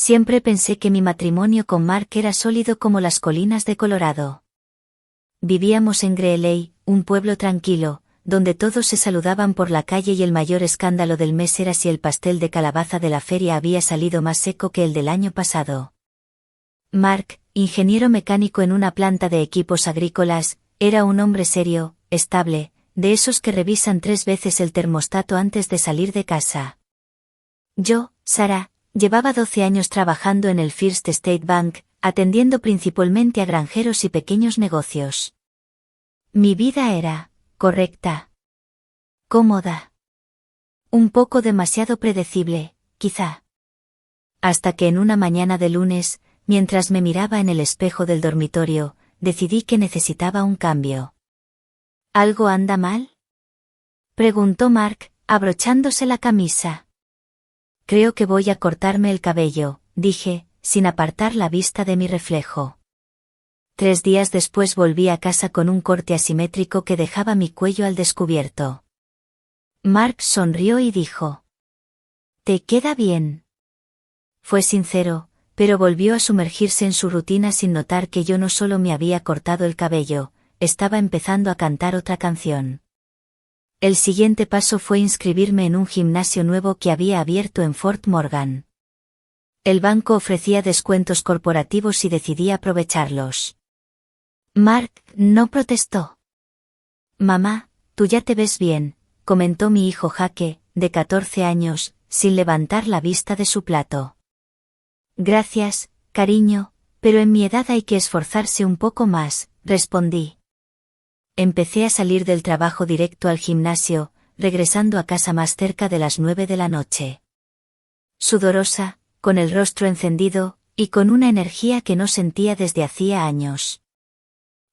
Siempre pensé que mi matrimonio con Mark era sólido como las colinas de Colorado. Vivíamos en Greeley, un pueblo tranquilo, donde todos se saludaban por la calle y el mayor escándalo del mes era si el pastel de calabaza de la feria había salido más seco que el del año pasado. Mark, ingeniero mecánico en una planta de equipos agrícolas, era un hombre serio, estable, de esos que revisan 3 veces el termostato antes de salir de casa. Yo, Sarah, llevaba 12 años trabajando en el First State Bank, atendiendo principalmente a granjeros y pequeños negocios. Mi vida era correcta, cómoda, un poco demasiado predecible, quizá. Hasta que en una mañana de lunes, mientras me miraba en el espejo del dormitorio, decidí que necesitaba un cambio. ¿Algo anda mal?, preguntó Mark, abrochándose la camisa. Creo que voy a cortarme el cabello, dije, sin apartar la vista de mi reflejo. 3 días después volví a casa con un corte asimétrico que dejaba mi cuello al descubierto. Mark sonrió y dijo: «¿Te queda bien?». Fue sincero, pero volvió a sumergirse en su rutina sin notar que yo no solo me había cortado el cabello, estaba empezando a cantar otra canción. El siguiente paso fue inscribirme en un gimnasio nuevo que había abierto en Fort Morgan. El banco ofrecía descuentos corporativos y decidí aprovecharlos. Mark no protestó. «Mamá, tú ya te ves bien», comentó mi hijo Jake, de 14 años, sin levantar la vista de su plato. «Gracias, cariño, pero en mi edad hay que esforzarse un poco más», respondí. Empecé a salir del trabajo directo al gimnasio, regresando a casa más cerca de las 9 de la noche. Sudorosa, con el rostro encendido, y con una energía que no sentía desde hacía años.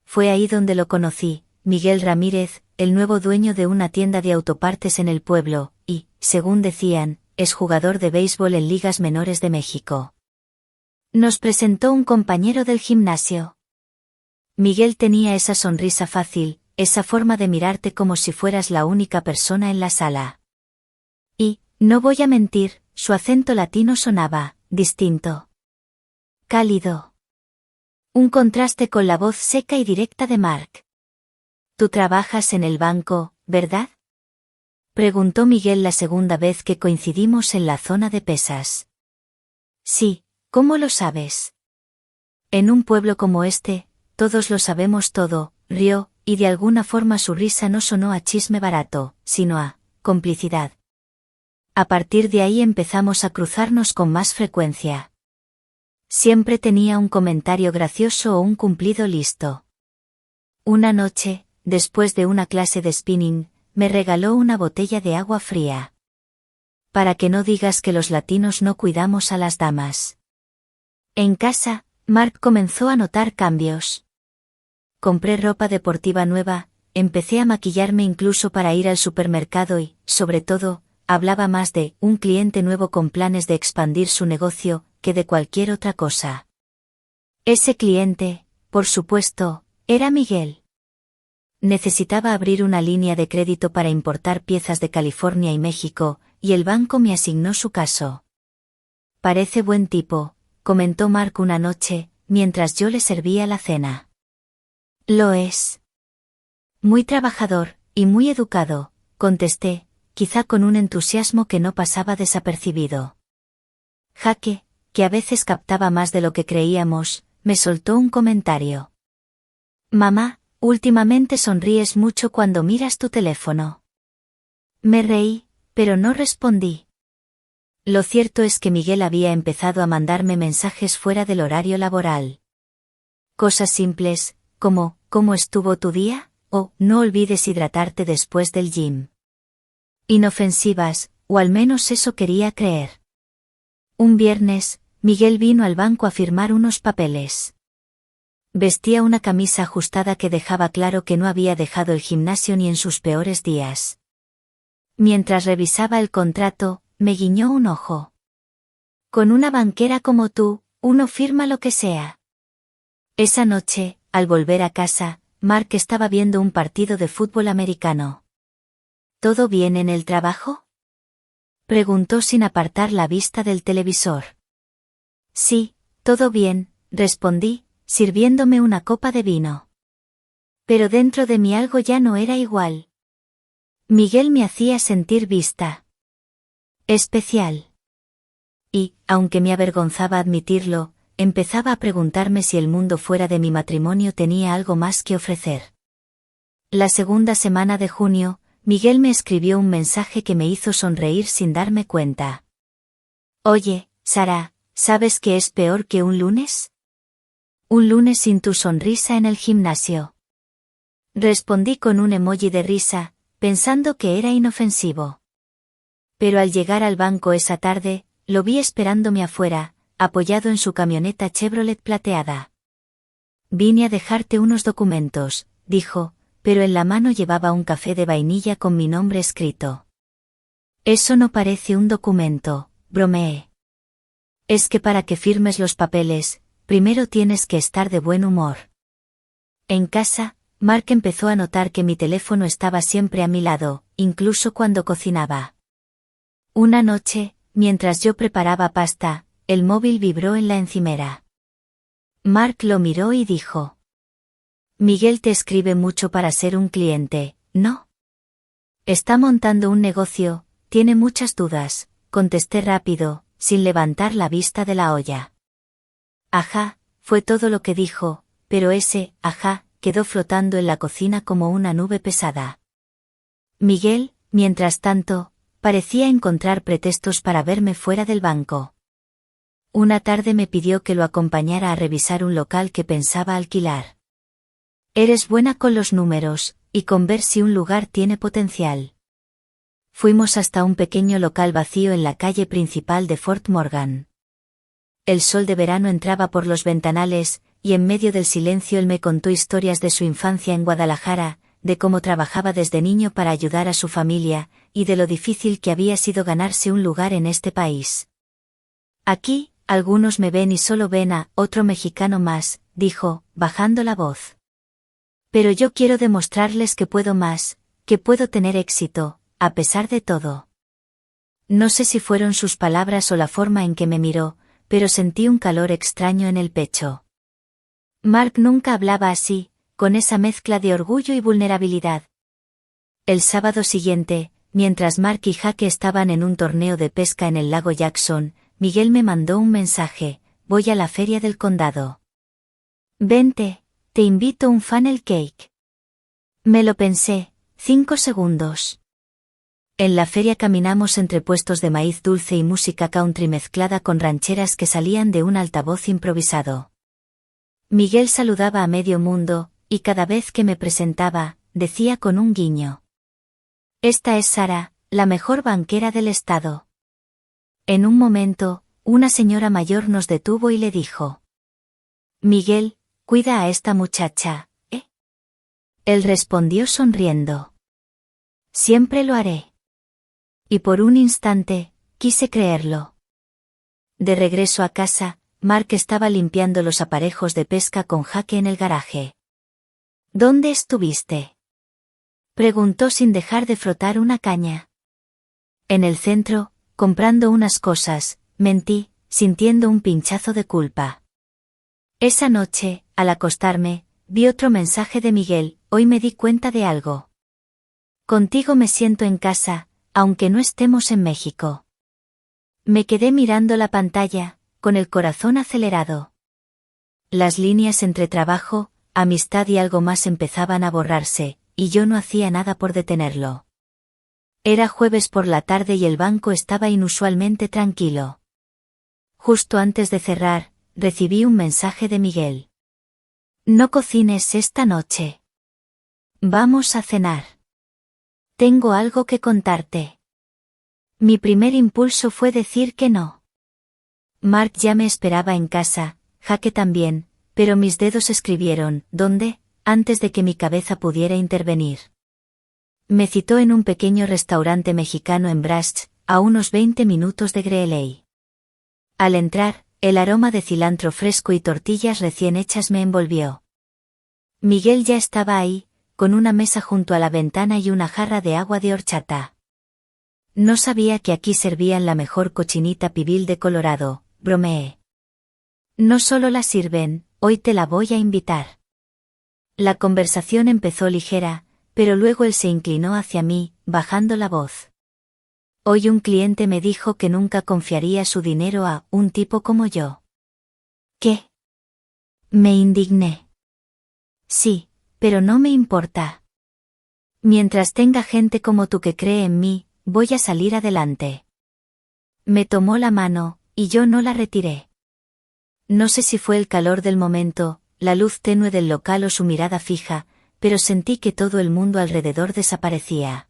Fue ahí donde lo conocí, Miguel Ramírez, el nuevo dueño de una tienda de autopartes en el pueblo, y, según decían, es jugador de béisbol en ligas menores de México. Nos presentó un compañero del gimnasio. Miguel tenía esa sonrisa fácil, esa forma de mirarte como si fueras la única persona en la sala. Y, no voy a mentir, su acento latino sonaba distinto. Cálido. Un contraste con la voz seca y directa de Mark. «Tú trabajas en el banco, ¿verdad?», preguntó Miguel la segunda vez que coincidimos en la zona de pesas. «Sí, ¿cómo lo sabes?». «En un pueblo como este, todos lo sabemos todo», rió, y de alguna forma su risa no sonó a chisme barato, sino a complicidad. A partir de ahí empezamos a cruzarnos con más frecuencia. Siempre tenía un comentario gracioso o un cumplido listo. Una noche, después de una clase de spinning, me regaló una botella de agua fría. «Para que no digas que los latinos no cuidamos a las damas». En casa, Mark comenzó a notar cambios. Compré ropa deportiva nueva, empecé a maquillarme incluso para ir al supermercado y, sobre todo, hablaba más de un cliente nuevo con planes de expandir su negocio, que de cualquier otra cosa. Ese cliente, por supuesto, era Miguel. Necesitaba abrir una línea de crédito para importar piezas de California y México, y el banco me asignó su caso. «Parece buen tipo», comentó Mark una noche, mientras yo le servía la cena. «Lo es. Muy trabajador, y muy educado», contesté, quizá con un entusiasmo que no pasaba desapercibido. Jake, que a veces captaba más de lo que creíamos, me soltó un comentario. «Mamá, últimamente sonríes mucho cuando miras tu teléfono». Me reí, pero no respondí. Lo cierto es que Miguel había empezado a mandarme mensajes fuera del horario laboral. Cosas simples, como «¿Cómo estuvo tu día?», o «No olvides hidratarte después del gym». Inofensivas, o al menos eso quería creer. Un viernes, Miguel vino al banco a firmar unos papeles. Vestía una camisa ajustada que dejaba claro que no había dejado el gimnasio ni en sus peores días. Mientras revisaba el contrato, me guiñó un ojo. «Con una banquera como tú, uno firma lo que sea». Esa noche, al volver a casa, Mark estaba viendo un partido de fútbol americano. «¿Todo bien en el trabajo?», preguntó sin apartar la vista del televisor. Sí, todo bien, respondí, sirviéndome una copa de vino. Pero dentro de mí algo ya no era igual. Miguel me hacía sentir vista. Especial. Y, aunque me avergonzaba admitirlo, empezaba a preguntarme si el mundo fuera de mi matrimonio tenía algo más que ofrecer. La segunda semana de junio, Miguel me escribió un mensaje que me hizo sonreír sin darme cuenta. Oye, Sara, ¿sabes qué es peor que un lunes? Un lunes sin tu sonrisa en el gimnasio. Respondí con un emoji de risa, pensando que era inofensivo. Pero al llegar al banco esa tarde, lo vi esperándome afuera, apoyado en su camioneta Chevrolet plateada. Vine a dejarte unos documentos, dijo, pero en la mano llevaba un café de vainilla con mi nombre escrito. Eso no parece un documento, bromeé. Es que para que firmes los papeles, primero tienes que estar de buen humor. En casa, Mark empezó a notar que mi teléfono estaba siempre a mi lado, incluso cuando cocinaba. Una noche, mientras yo preparaba pasta, el móvil vibró en la encimera. Mark lo miró y dijo: Miguel te escribe mucho para ser un cliente, ¿no? Está montando un negocio, tiene muchas dudas, contesté rápido, sin levantar la vista de la olla. Ajá, fue todo lo que dijo, pero ese, ajá, quedó flotando en la cocina como una nube pesada. Miguel, mientras tanto, parecía encontrar pretextos para verme fuera del banco. Una tarde me pidió que lo acompañara a revisar un local que pensaba alquilar. Eres buena con los números, y con ver si un lugar tiene potencial. Fuimos hasta un pequeño local vacío en la calle principal de Fort Morgan. El sol de verano entraba por los ventanales, y en medio del silencio él me contó historias de su infancia en Guadalajara, de cómo trabajaba desde niño para ayudar a su familia, y de lo difícil que había sido ganarse un lugar en este país. Aquí, algunos me ven y solo ven a otro mexicano más, dijo, bajando la voz. Pero yo quiero demostrarles que puedo más, que puedo tener éxito, a pesar de todo. No sé si fueron sus palabras o la forma en que me miró, pero sentí un calor extraño en el pecho. Mark nunca hablaba así, con esa mezcla de orgullo y vulnerabilidad. El sábado siguiente, mientras Mark y Jaque estaban en un torneo de pesca en el lago Jackson, Miguel me mandó un mensaje: voy a la feria del condado. Vente, te invito un funnel cake. Me lo pensé, 5 segundos. En la feria caminamos entre puestos de maíz dulce y música country mezclada con rancheras que salían de un altavoz improvisado. Miguel saludaba a medio mundo, y cada vez que me presentaba, decía con un guiño: Esta es Sara, la mejor banquera del estado. En un momento, una señora mayor nos detuvo y le dijo: Miguel, cuida a esta muchacha, ¿eh? Él respondió sonriendo: Siempre lo haré. Y por un instante, quise creerlo. De regreso a casa, Mark estaba limpiando los aparejos de pesca con Jaque en el garaje. ¿Dónde estuviste?, preguntó sin dejar de frotar una caña. En el centro, comprando unas cosas, mentí, sintiendo un pinchazo de culpa. Esa noche, al acostarme, vi otro mensaje de Miguel: hoy me di cuenta de algo. Contigo me siento en casa, aunque no estemos en México. Me quedé mirando la pantalla, con el corazón acelerado. Las líneas entre trabajo, amistad y algo más empezaban a borrarse, y yo no hacía nada por detenerlo. Era jueves por la tarde y el banco estaba inusualmente tranquilo. Justo antes de cerrar, recibí un mensaje de Miguel. No cocines esta noche. Vamos a cenar. Tengo algo que contarte. Mi primer impulso fue decir que no. Mark ya me esperaba en casa, Jaque también, pero mis dedos escribieron «¿Dónde?», antes de que mi cabeza pudiera intervenir. Me citó en un pequeño restaurante mexicano en Brast, a unos 20 minutos de Greeley. Al entrar, el aroma de cilantro fresco y tortillas recién hechas me envolvió. Miguel ya estaba ahí, con una mesa junto a la ventana y una jarra de agua de horchata. No sabía que aquí servían la mejor cochinita pibil de Colorado, bromeé. No solo la sirven, hoy te la voy a invitar. La conversación empezó ligera, pero luego él se inclinó hacia mí, bajando la voz. Hoy un cliente me dijo que nunca confiaría su dinero a un tipo como yo. ¿Qué? Me indigné. Sí, pero no me importa. Mientras tenga gente como tú que cree en mí, voy a salir adelante. Me tomó la mano, y yo no la retiré. No sé si fue el calor del momento, la luz tenue del local o su mirada fija, pero sentí que todo el mundo alrededor desaparecía.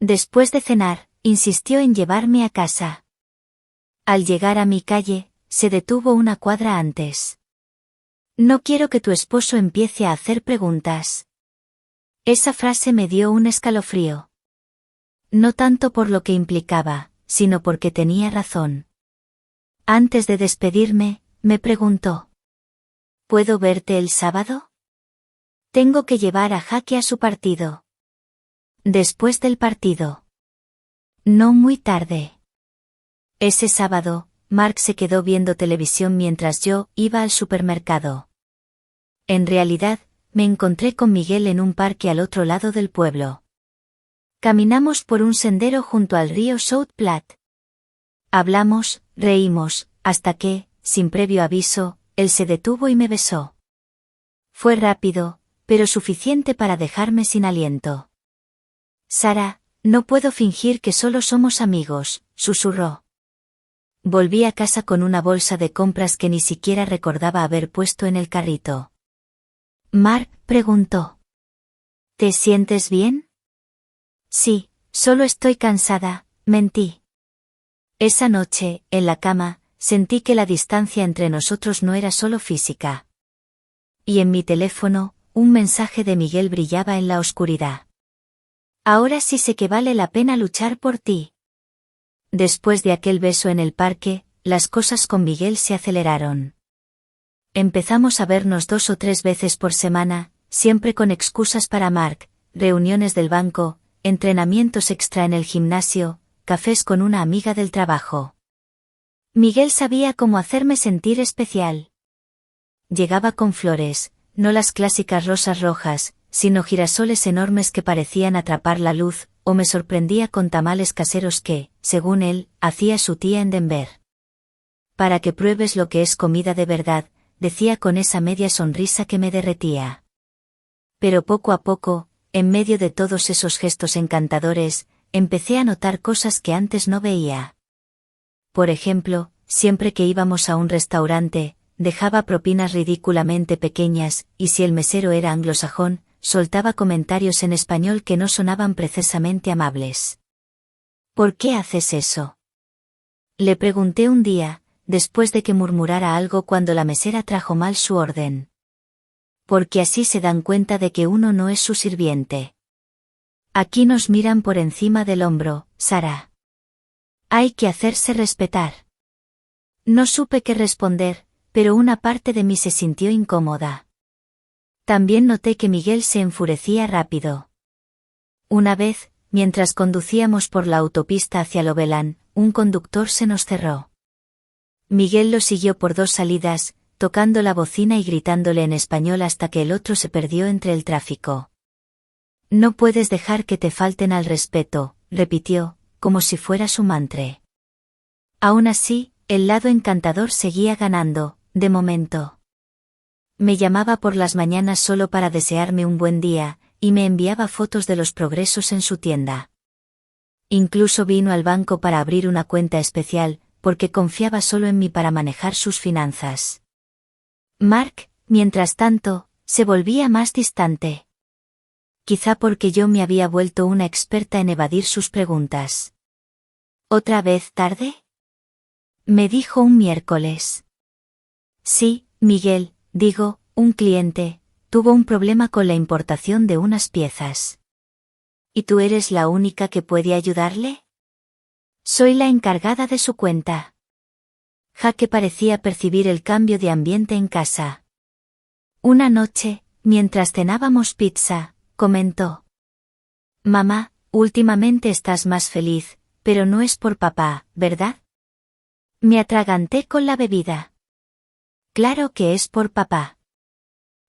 Después de cenar, insistió en llevarme a casa. Al llegar a mi calle, se detuvo una cuadra antes. No quiero que tu esposo empiece a hacer preguntas. Esa frase me dio un escalofrío. No tanto por lo que implicaba, sino porque tenía razón. Antes de despedirme, me preguntó: ¿puedo verte el sábado? Tengo que llevar a Jaque a su partido. Después del partido. No muy tarde. Ese sábado, Mark se quedó viendo televisión mientras yo iba al supermercado. En realidad, me encontré con Miguel en un parque al otro lado del pueblo. Caminamos por un sendero junto al río South Platte. Hablamos, reímos, hasta que, sin previo aviso, él se detuvo y me besó. Fue rápido, pero suficiente para dejarme sin aliento. Sara, no puedo fingir que solo somos amigos, susurró. Volví a casa con una bolsa de compras que ni siquiera recordaba haber puesto en el carrito. Mark preguntó: ¿te sientes bien? Sí, solo estoy cansada, mentí. Esa noche, en la cama, sentí que la distancia entre nosotros no era solo física. Y en mi teléfono, un mensaje de Miguel brillaba en la oscuridad. Ahora sí sé que vale la pena luchar por ti. Después de aquel beso en el parque, las cosas con Miguel se aceleraron. Empezamos a vernos 2 o 3 veces por semana, siempre con excusas para Mark, reuniones del banco, entrenamientos extra en el gimnasio, cafés con una amiga del trabajo. Miguel sabía cómo hacerme sentir especial. Llegaba con flores, no las clásicas rosas rojas, sino girasoles enormes que parecían atrapar la luz, o me sorprendía con tamales caseros que, según él, hacía su tía en Denver. Para que pruebes lo que es comida de verdad, decía con esa media sonrisa que me derretía. Pero poco a poco, en medio de todos esos gestos encantadores, empecé a notar cosas que antes no veía. Por ejemplo, siempre que íbamos a un restaurante, dejaba propinas ridículamente pequeñas, y si el mesero era anglosajón, soltaba comentarios en español que no sonaban precisamente amables. ¿Por qué haces eso? Le pregunté un día, después de que murmurara algo cuando la mesera trajo mal su orden. Porque así se dan cuenta de que uno no es su sirviente. Aquí nos miran por encima del hombro, Sara. Hay que hacerse respetar. No supe qué responder, pero una parte de mí se sintió incómoda. También noté que Miguel se enfurecía rápido. Una vez, mientras conducíamos por la autopista hacia Loveland, un conductor se nos cerró. Miguel lo siguió por 2 salidas, tocando la bocina y gritándole en español hasta que el otro se perdió entre el tráfico. No puedes dejar que te falten al respeto, repitió, como si fuera su mantra. Aún así, el lado encantador seguía ganando, de momento. Me llamaba por las mañanas solo para desearme un buen día, y me enviaba fotos de los progresos en su tienda. Incluso vino al banco para abrir una cuenta especial, porque confiaba solo en mí para manejar sus finanzas. Mark, mientras tanto, se volvía más distante. Quizá porque yo me había vuelto una experta en evadir sus preguntas. ¿Otra vez tarde? Me dijo un miércoles. Sí, Miguel, digo, un cliente, tuvo un problema con la importación de unas piezas. ¿Y tú eres la única que puede ayudarle? Soy la encargada de su cuenta. Jaque parecía percibir el cambio de ambiente en casa. Una noche, mientras cenábamos pizza, comentó: Mamá, últimamente estás más feliz, pero no es por papá, ¿verdad? Me atraganté con la bebida. Claro que es por papá.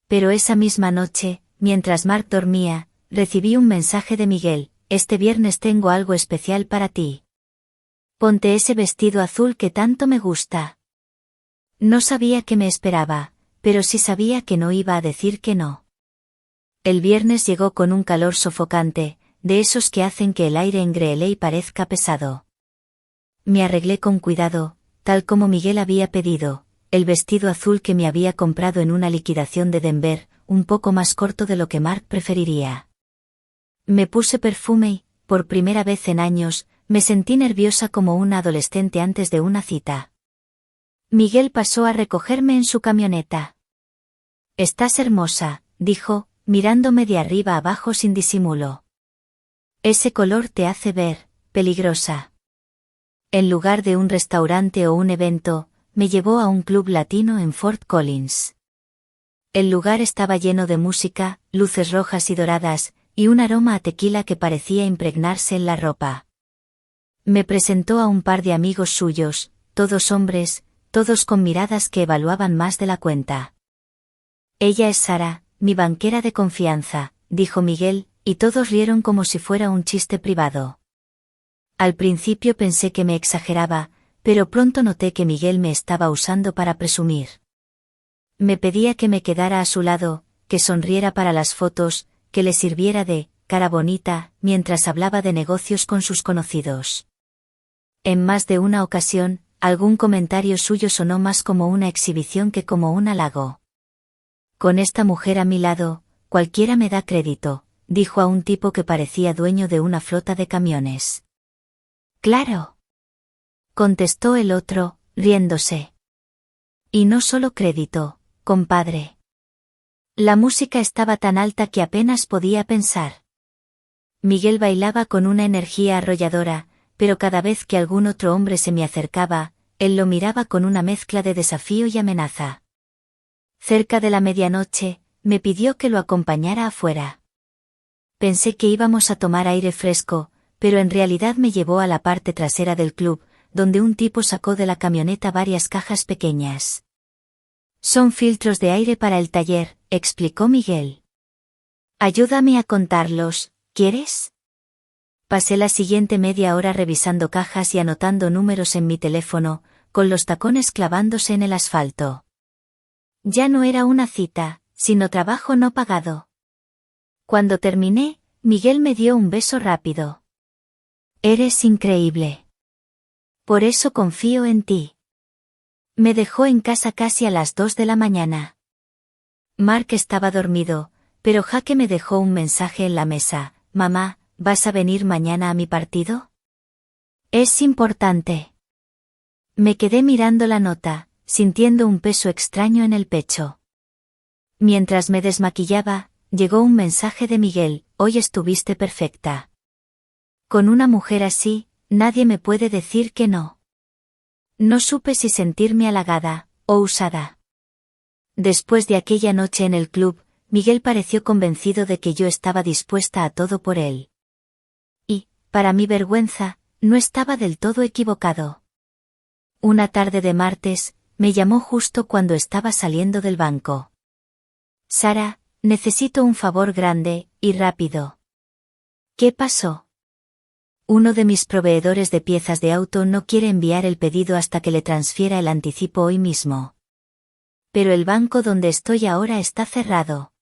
Pero esa misma noche, mientras Mark dormía, recibí un mensaje de Miguel: este viernes tengo algo especial para ti. Ponte ese vestido azul que tanto me gusta. No sabía qué me esperaba, pero sí sabía que no iba a decir que no. El viernes llegó con un calor sofocante, de esos que hacen que el aire en Greeley parezca pesado. Me arreglé con cuidado, tal como Miguel había pedido, el vestido azul que me había comprado en una liquidación de Denver, un poco más corto de lo que Mark preferiría. Me puse perfume y, por primera vez en años, me sentí nerviosa como una adolescente antes de una cita. Miguel pasó a recogerme en su camioneta. Estás hermosa, dijo, mirándome de arriba abajo sin disimulo. Ese color te hace ver peligrosa. En lugar de un restaurante o un evento, me llevó a un club latino en Fort Collins. El lugar estaba lleno de música, luces rojas y doradas, y un aroma a tequila que parecía impregnarse en la ropa. Me presentó a un par de amigos suyos, todos hombres, todos con miradas que evaluaban más de la cuenta. Ella es Sara, mi banquera de confianza, dijo Miguel, y todos rieron como si fuera un chiste privado. Al principio pensé que me exageraba, pero pronto noté que Miguel me estaba usando para presumir. Me pedía que me quedara a su lado, que sonriera para las fotos, que le sirviera de cara bonita, mientras hablaba de negocios con sus conocidos. En más de una ocasión, algún comentario suyo sonó más como una exhibición que como un halago. Con esta mujer a mi lado, cualquiera me da crédito, dijo a un tipo que parecía dueño de una flota de camiones. Claro, contestó el otro, riéndose. Y no solo crédito, compadre. La música estaba tan alta que apenas podía pensar. Miguel bailaba con una energía arrolladora, pero cada vez que algún otro hombre se me acercaba, él lo miraba con una mezcla de desafío y amenaza. Cerca de la medianoche, me pidió que lo acompañara afuera. Pensé que íbamos a tomar aire fresco, pero en realidad me llevó a la parte trasera del club, donde un tipo sacó de la camioneta varias cajas pequeñas. Son filtros de aire para el taller, explicó Miguel. Ayúdame a contarlos, ¿quieres? Pasé la siguiente media hora revisando cajas y anotando números en mi teléfono, con los tacones clavándose en el asfalto. Ya no era una cita, sino trabajo no pagado. Cuando terminé, Miguel me dio un beso rápido. Eres increíble. Por eso confío en ti. Me dejó en casa casi a las 2 de la mañana. Mark estaba dormido, pero Jaque me dejó un mensaje en la mesa: mamá, ¿vas a venir mañana a mi partido? Es importante. Me quedé mirando la nota, sintiendo un peso extraño en el pecho. Mientras me desmaquillaba, llegó un mensaje de Miguel: hoy estuviste perfecta. Con una mujer así, nadie me puede decir que no. No supe si sentirme halagada o usada. Después de aquella noche en el club, Miguel pareció convencido de que yo estaba dispuesta a todo por él. Y, para mi vergüenza, no estaba del todo equivocado. Una tarde de martes, me llamó justo cuando estaba saliendo del banco. Sara, necesito un favor grande y rápido. ¿Qué pasó? Uno de mis proveedores de piezas de auto no quiere enviar el pedido hasta que le transfiera el anticipo hoy mismo. Pero el banco donde estoy ahora está cerrado.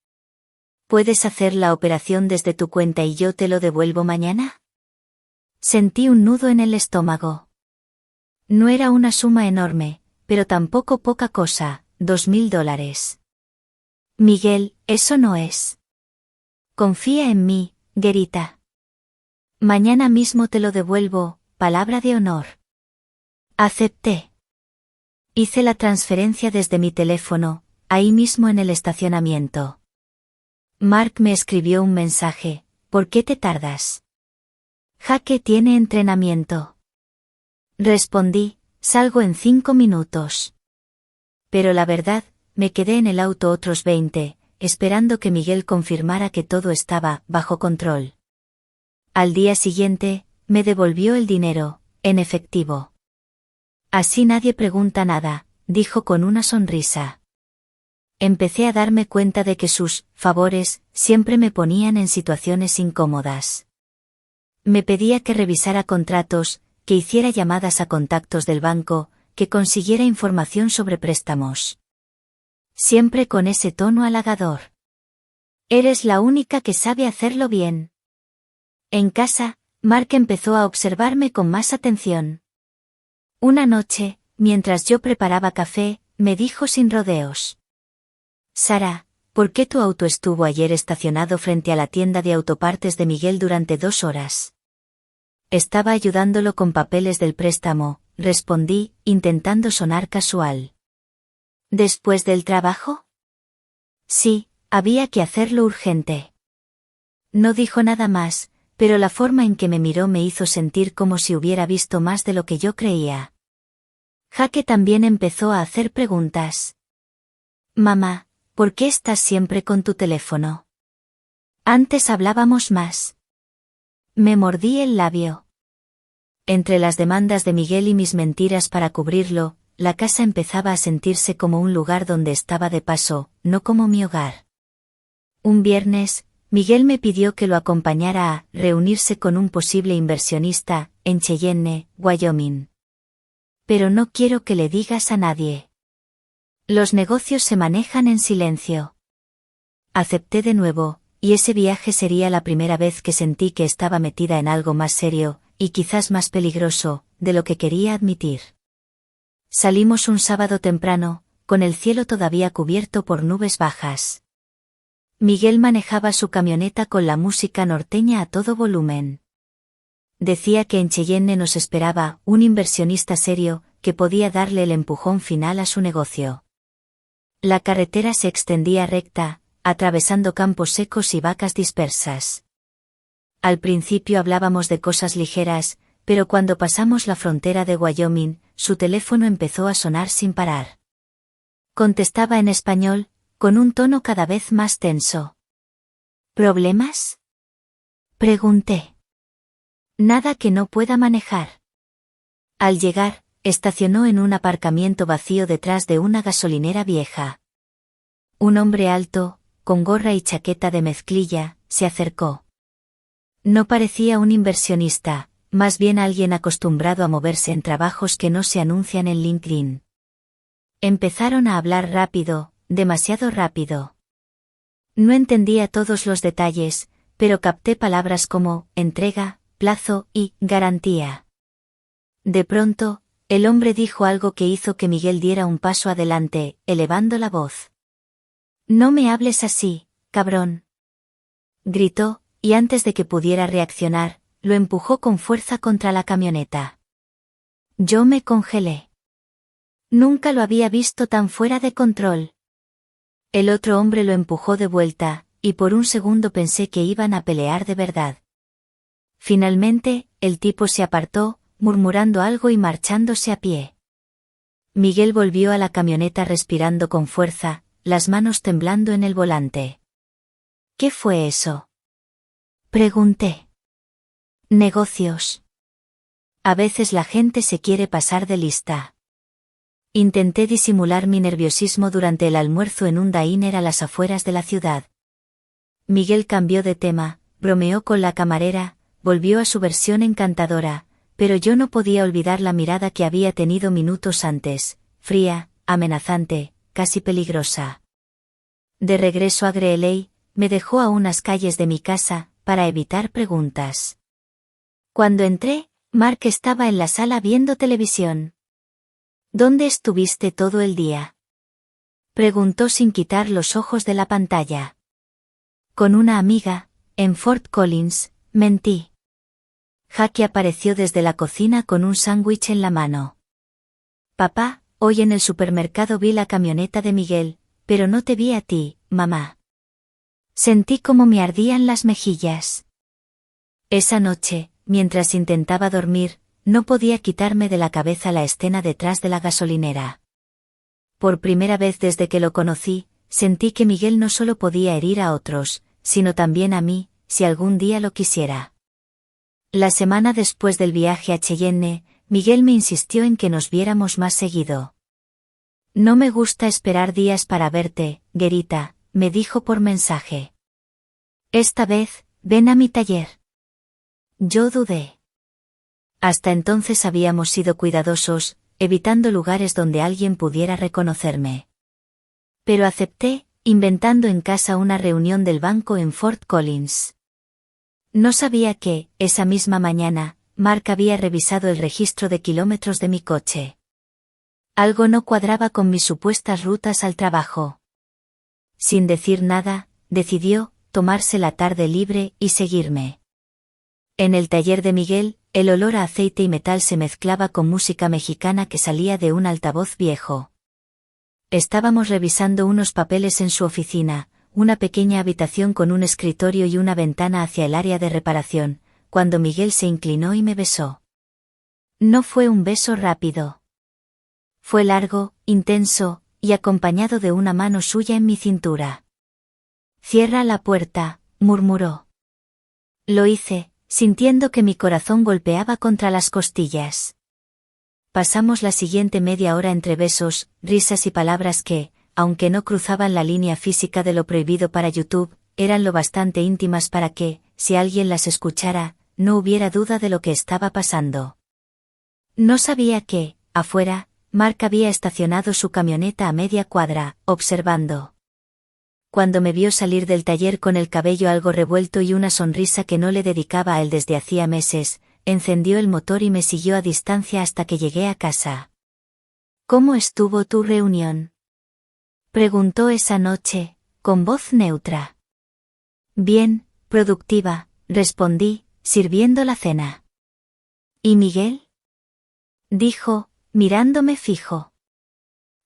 ¿Puedes hacer la operación desde tu cuenta y yo te lo devuelvo mañana? Sentí un nudo en el estómago. No era una suma enorme, pero tampoco poca cosa, $2,000. Miguel, eso no es. Confía en mí, Guerita. Mañana mismo te lo devuelvo, palabra de honor. Acepté. Hice la transferencia desde mi teléfono, ahí mismo en el estacionamiento. Mark me escribió un mensaje: ¿por qué te tardas? Jaque tiene entrenamiento. Respondí: salgo en 5 minutos. Pero la verdad, me quedé en el auto otros 20, esperando que Miguel confirmara que todo estaba bajo control. Al día siguiente, me devolvió el dinero, en efectivo. Así nadie pregunta nada, dijo con una sonrisa. Empecé a darme cuenta de que sus favores siempre me ponían en situaciones incómodas. Me pedía que revisara contratos, que hiciera llamadas a contactos del banco, que consiguiera información sobre préstamos. Siempre con ese tono halagador. Eres la única que sabe hacerlo bien. En casa, Mark empezó a observarme con más atención. Una noche, mientras yo preparaba café, me dijo sin rodeos: Sara, ¿por qué tu auto estuvo ayer estacionado frente a la tienda de autopartes de Miguel durante 2 horas? Estaba ayudándolo con papeles del préstamo, respondí, intentando sonar casual. ¿Después del trabajo? Sí, había que hacerlo urgente. No dijo nada más, pero la forma en que me miró me hizo sentir como si hubiera visto más de lo que yo creía. Jaque también empezó a hacer preguntas. Mamá, ¿por qué estás siempre con tu teléfono? Antes hablábamos más. Me mordí el labio. Entre las demandas de Miguel y mis mentiras para cubrirlo, la casa empezaba a sentirse como un lugar donde estaba de paso, no como mi hogar. Un viernes, Miguel me pidió que lo acompañara a reunirse con un posible inversionista en Cheyenne, Wyoming. Pero no quiero que le digas a nadie. Los negocios se manejan en silencio. Acepté de nuevo, y ese viaje sería la primera vez que sentí que estaba metida en algo más serio, y quizás más peligroso, de lo que quería admitir. Salimos un sábado temprano, con el cielo todavía cubierto por nubes bajas. Miguel manejaba su camioneta con la música norteña a todo volumen. Decía que en Cheyenne nos esperaba un inversionista serio, que podía darle el empujón final a su negocio. La carretera se extendía recta, atravesando campos secos y vacas dispersas. Al principio hablábamos de cosas ligeras, pero cuando pasamos la frontera de Wyoming, su teléfono empezó a sonar sin parar. Contestaba en español, con un tono cada vez más tenso. ¿Problemas? Pregunté. Nada que no pueda manejar. Al llegar, estacionó en un aparcamiento vacío detrás de una gasolinera vieja. Un hombre alto, con gorra y chaqueta de mezclilla, se acercó. No parecía un inversionista, más bien alguien acostumbrado a moverse en trabajos que no se anuncian en LinkedIn. Empezaron a hablar rápido, demasiado rápido. No entendía todos los detalles, pero capté palabras como entrega, plazo y garantía. De pronto, el hombre dijo algo que hizo que Miguel diera un paso adelante, elevando la voz. «No me hables así, cabrón», gritó, y antes de que pudiera reaccionar, lo empujó con fuerza contra la camioneta. Yo me congelé. Nunca lo había visto tan fuera de control. El otro hombre lo empujó de vuelta, y por un segundo pensé que iban a pelear de verdad. Finalmente, el tipo se apartó, murmurando algo y marchándose a pie. Miguel volvió a la camioneta respirando con fuerza, las manos temblando en el volante. ¿Qué fue eso?, pregunté. Negocios. A veces la gente se quiere pasar de lista. Intenté disimular mi nerviosismo durante el almuerzo en un diner a las afueras de la ciudad. Miguel cambió de tema, bromeó con la camarera, volvió a su versión encantadora, pero yo no podía olvidar la mirada que había tenido minutos antes, fría, amenazante, casi peligrosa. De regreso a Greeley, me dejó a unas calles de mi casa, para evitar preguntas. Cuando entré, Mark estaba en la sala viendo televisión. ¿Dónde estuviste todo el día?, preguntó sin quitar los ojos de la pantalla. Con una amiga, en Fort Collins, mentí. Jackie apareció desde la cocina con un sándwich en la mano. Papá, hoy en el supermercado vi la camioneta de Miguel, pero no te vi a ti, mamá. Sentí como me ardían las mejillas. Esa noche, mientras intentaba dormir, no podía quitarme de la cabeza la escena detrás de la gasolinera. Por primera vez desde que lo conocí, sentí que Miguel no solo podía herir a otros, sino también a mí, si algún día lo quisiera. La semana después del viaje a Cheyenne, Miguel me insistió en que nos viéramos más seguido. No me gusta esperar días para verte, Gerita, me dijo por mensaje. Esta vez, ven a mi taller. Yo dudé. Hasta entonces habíamos sido cuidadosos, evitando lugares donde alguien pudiera reconocerme. Pero acepté, inventando en casa una reunión del banco en Fort Collins. No sabía que, esa misma mañana, Mark había revisado el registro de kilómetros de mi coche. Algo no cuadraba con mis supuestas rutas al trabajo. Sin decir nada, decidió tomarse la tarde libre y seguirme. En el taller de Miguel, el olor a aceite y metal se mezclaba con música mexicana que salía de un altavoz viejo. Estábamos revisando unos papeles en su oficina, una pequeña habitación con un escritorio y una ventana hacia el área de reparación, cuando Miguel se inclinó y me besó. No fue un beso rápido. Fue largo, intenso, y acompañado de una mano suya en mi cintura. Cierra la puerta, murmuró. Lo hice, sintiendo que mi corazón golpeaba contra las costillas. Pasamos la siguiente media hora entre besos, risas y palabras que, aunque no cruzaban la línea física de lo prohibido para YouTube, eran lo bastante íntimas para que, si alguien las escuchara, no hubiera duda de lo que estaba pasando. No sabía que, afuera, Mark había estacionado su camioneta a media cuadra, observando. Cuando me vio salir del taller con el cabello algo revuelto y una sonrisa que no le dedicaba a él desde hacía meses, encendió el motor y me siguió a distancia hasta que llegué a casa. ¿Cómo estuvo tu reunión?, preguntó esa noche, con voz neutra. Bien, productiva, respondí, sirviendo la cena. ¿Y Miguel?, dijo, mirándome fijo.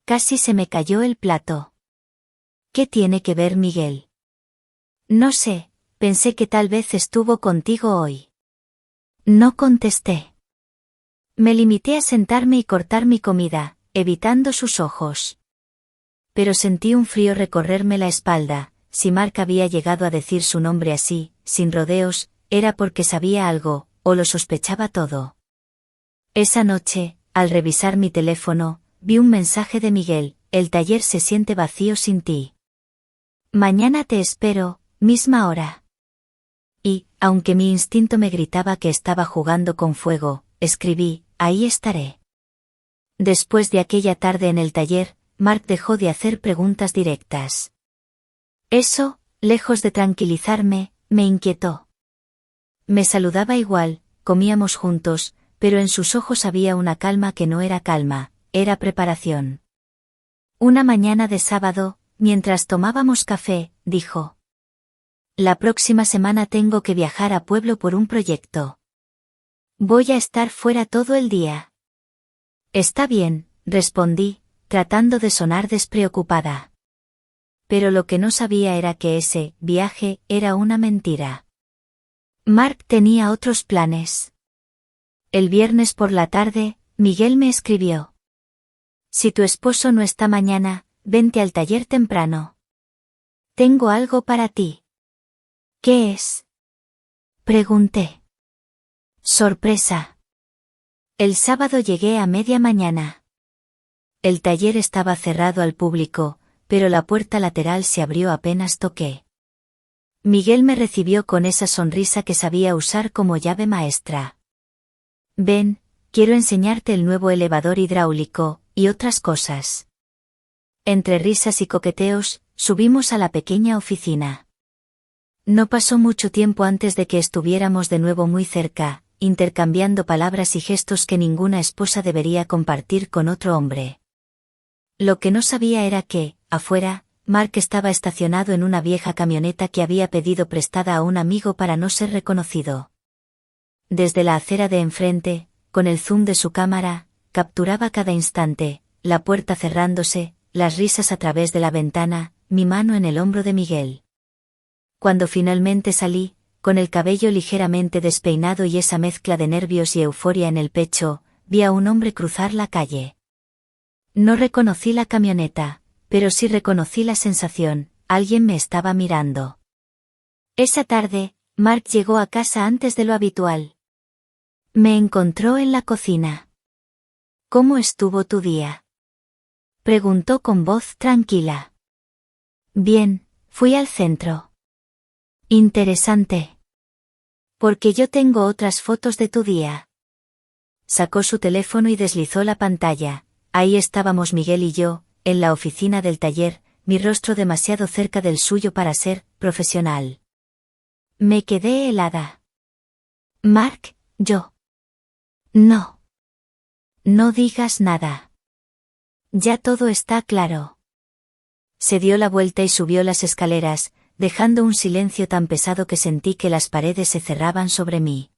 Casi se me cayó el plato. ¿Qué tiene que ver Miguel? No sé, pensé que tal vez estuvo contigo hoy. No contesté. Me limité a sentarme y cortar mi comida, evitando sus ojos. Pero sentí un frío recorrerme la espalda. Si Mark había llegado a decir su nombre así, sin rodeos, era porque sabía algo, o lo sospechaba todo. Esa noche, al revisar mi teléfono, vi un mensaje de Miguel: el taller se siente vacío sin ti. Mañana te espero, misma hora. Y, aunque mi instinto me gritaba que estaba jugando con fuego, escribí: ahí estaré. Después de aquella tarde en el taller, Mark dejó de hacer preguntas directas. Eso, lejos de tranquilizarme, me inquietó. Me saludaba igual, comíamos juntos, pero en sus ojos había una calma que no era calma, era preparación. Una mañana de sábado, mientras tomábamos café, dijo: la próxima semana tengo que viajar a Pueblo por un proyecto. Voy a estar fuera todo el día. Está bien, respondí, tratando de sonar despreocupada. Pero lo que no sabía era que ese viaje era una mentira. Mark tenía otros planes. El viernes por la tarde, Miguel me escribió: si tu esposo no está mañana, vente al taller temprano. Tengo algo para ti. ¿Qué es?, pregunté. Sorpresa. El sábado llegué a media mañana. El taller estaba cerrado al público, pero la puerta lateral se abrió apenas toqué. Miguel me recibió con esa sonrisa que sabía usar como llave maestra. Ven, quiero enseñarte el nuevo elevador hidráulico, y otras cosas. Entre risas y coqueteos, subimos a la pequeña oficina. No pasó mucho tiempo antes de que estuviéramos de nuevo muy cerca, intercambiando palabras y gestos que ninguna esposa debería compartir con otro hombre. Lo que no sabía era que, afuera, Mark estaba estacionado en una vieja camioneta que había pedido prestada a un amigo para no ser reconocido. Desde la acera de enfrente, con el zoom de su cámara, capturaba cada instante, la puerta cerrándose, las risas a través de la ventana, mi mano en el hombro de Miguel. Cuando finalmente salí, con el cabello ligeramente despeinado y esa mezcla de nervios y euforia en el pecho, vi a un hombre cruzar la calle. No reconocí la camioneta, pero sí reconocí la sensación: alguien me estaba mirando. Esa tarde, Mark llegó a casa antes de lo habitual. Me encontró en la cocina. ¿Cómo estuvo tu día?, Preguntó con voz tranquila. Bien, fui al centro. Interesante. Porque yo tengo otras fotos de tu día. Sacó su teléfono y deslizó la pantalla. Ahí estábamos Miguel y yo, en la oficina del taller, mi rostro demasiado cerca del suyo para ser profesional. Me quedé helada. Mark, yo. No. No digas nada. Ya todo está claro. Se dio la vuelta y subió las escaleras, dejando un silencio tan pesado que sentí que las paredes se cerraban sobre mí.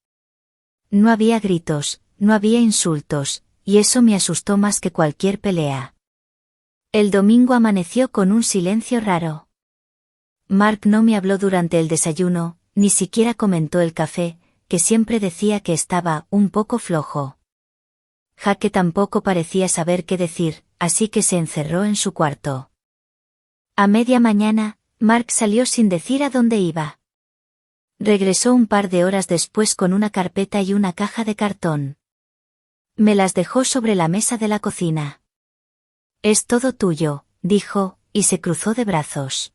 No había gritos, no había insultos, y eso me asustó más que cualquier pelea. El domingo amaneció con un silencio raro. Mark no me habló durante el desayuno, ni siquiera comentó el café, que siempre decía que estaba un poco flojo. Jake tampoco parecía saber qué decir, así que se encerró en su cuarto. A media mañana, Mark salió sin decir a dónde iba. Regresó un par de horas después con una carpeta y una caja de cartón. Me las dejó sobre la mesa de la cocina. Es todo tuyo, dijo, y se cruzó de brazos.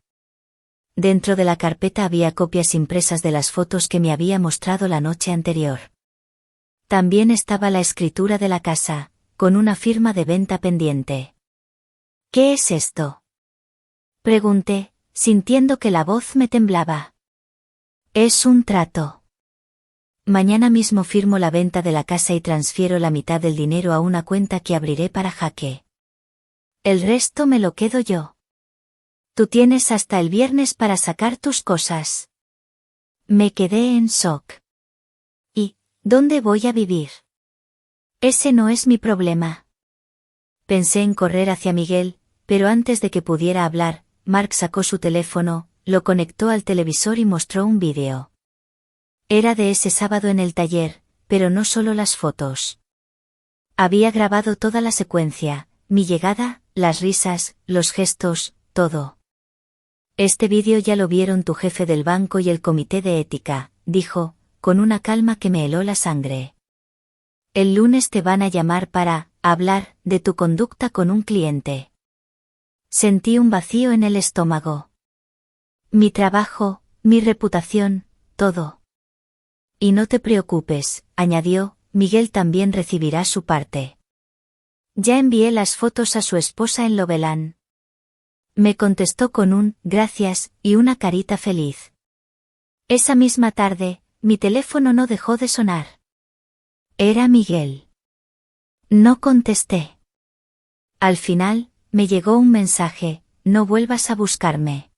Dentro de la carpeta había copias impresas de las fotos que me había mostrado la noche anterior. También estaba la escritura de la casa, con una firma de venta pendiente. ¿Qué es esto? Pregunté, sintiendo que la voz me temblaba. Es un trato. Mañana mismo firmo la venta de la casa y transfiero la mitad del dinero a una cuenta que abriré para Jake. El resto me lo quedo yo. Tú tienes hasta el viernes para sacar tus cosas. Me quedé en shock. ¿Y dónde voy a vivir? Ese no es mi problema. Pensé en correr hacia Miguel, pero antes de que pudiera hablar, Mark sacó su teléfono, lo conectó al televisor y mostró un vídeo. Era de ese sábado en el taller, pero no solo las fotos. Había grabado toda la secuencia, mi llegada, las risas, los gestos, todo. Este vídeo ya lo vieron tu jefe del banco y el comité de ética, dijo, con una calma que me heló la sangre. El lunes te van a llamar para hablar de tu conducta con un cliente. Sentí un vacío en el estómago. Mi trabajo, mi reputación, todo. Y no te preocupes, añadió, Miguel también recibirá su parte. Ya envié las fotos a su esposa en Loveland. Me contestó con un gracias y una carita feliz. Esa misma tarde, mi teléfono no dejó de sonar. Era Miguel. No contesté. Al final, me llegó un mensaje, no vuelvas a buscarme.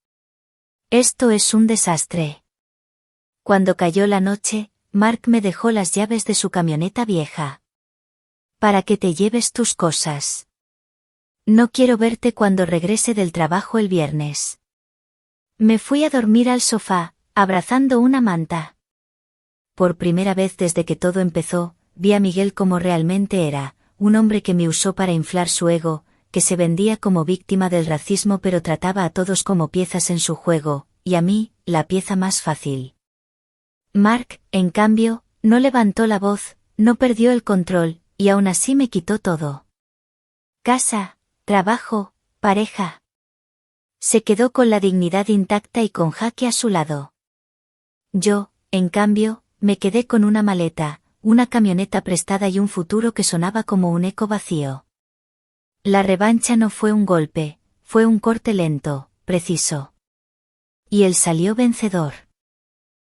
Esto es un desastre. Cuando cayó la noche, Mark me dejó las llaves de su camioneta vieja. Para que te lleves tus cosas. No quiero verte cuando regrese del trabajo el viernes. Me fui a dormir al sofá, abrazando una manta. Por primera vez desde que todo empezó, vi a Miguel como realmente era, un hombre que me usó para inflar su ego, que se vendía como víctima del racismo pero trataba a todos como piezas en su juego, y a mí, la pieza más fácil. Mark, en cambio, no levantó la voz, no perdió el control, y aún así me quitó todo. Casa, trabajo, pareja. Se quedó con la dignidad intacta y con Jake a su lado. Yo, en cambio, me quedé con una maleta, una camioneta prestada y un futuro que sonaba como un eco vacío. La revancha no fue un golpe, fue un corte lento, preciso. Y él salió vencedor.